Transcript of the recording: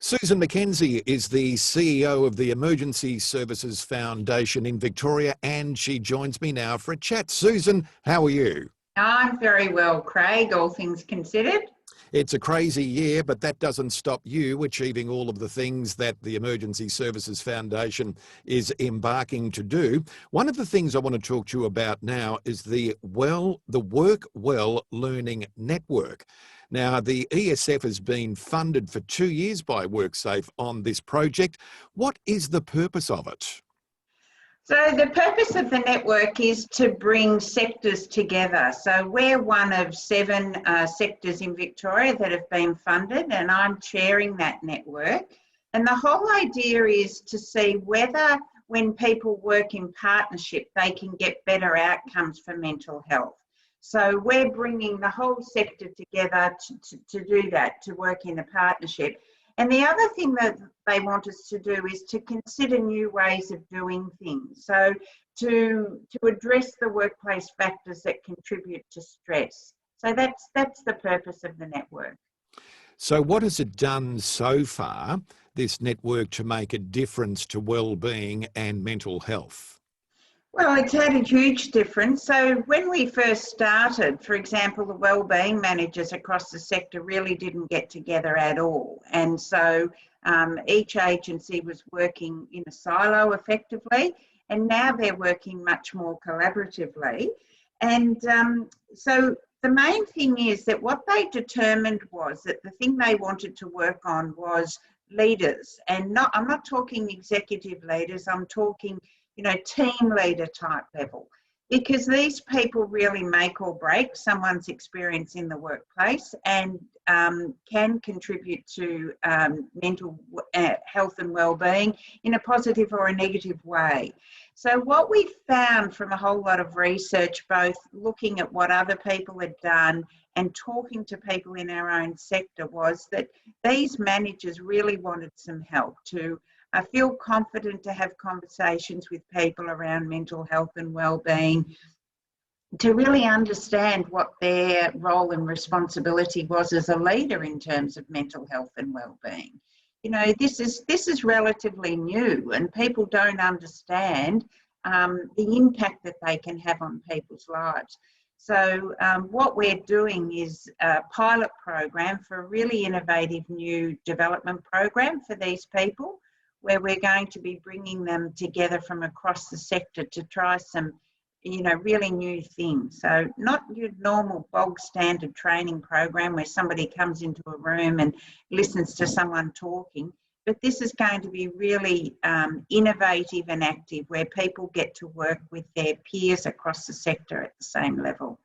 Siusan MacKenzie is the CEO of the Emergency Services Foundation in Victoria, and she joins me now for a chat. Siusan, how are you? I'm very well, Craig, all things considered. It's a crazy year, but that doesn't stop you achieving all of the things that the Emergency Services Foundation is embarking to do. One of the things I want to talk to you about now is the WorkWell Learning Network. Now, the ESF has been funded for 2 years by WorkSafe on this project. What is the purpose of it? So the purpose of the network is to bring sectors together. So we're one of 7 sectors in Victoria that have been funded, and I'm chairing that network. And the whole idea is to see whether when people work in partnership, they can get better outcomes for mental health. So we're bringing the whole sector together to do that, to work in a partnership. And the other thing that they want us to do is to consider new ways of doing things. So to address the workplace factors that contribute to stress. So that's the purpose of the network. So what has it done so far, this network, to make a difference to well-being and mental health? Well, it's had a huge difference. So when we first started, for example, the wellbeing managers across the sector really didn't get together at all. And so each agency was working in a silo effectively, and now they're working much more collaboratively. And so the main thing is that what they determined was that the thing they wanted to work on was leaders. And I'm not talking executive leaders, I'm talking team leader type level, because these people really make or break someone's experience in the workplace and can contribute to mental health and well-being in a positive or a negative way. So what we found from a whole lot of research, both looking at what other people had done and talking to people in our own sector, was that these managers really wanted some help to feel confident to have conversations with people around mental health and well-being, to really understand what their role and responsibility was as a leader in terms of mental health and well-being. This is relatively new, and people don't understand the impact that they can have on people's lives. So what we're doing is a pilot program for a really innovative new development program for these people, where we're going to be bringing them together from across the sector to try some, really new things. So not your normal bog standard training program where somebody comes into a room and listens to someone talking, but this is going to be really innovative and active, where people get to work with their peers across the sector at the same level.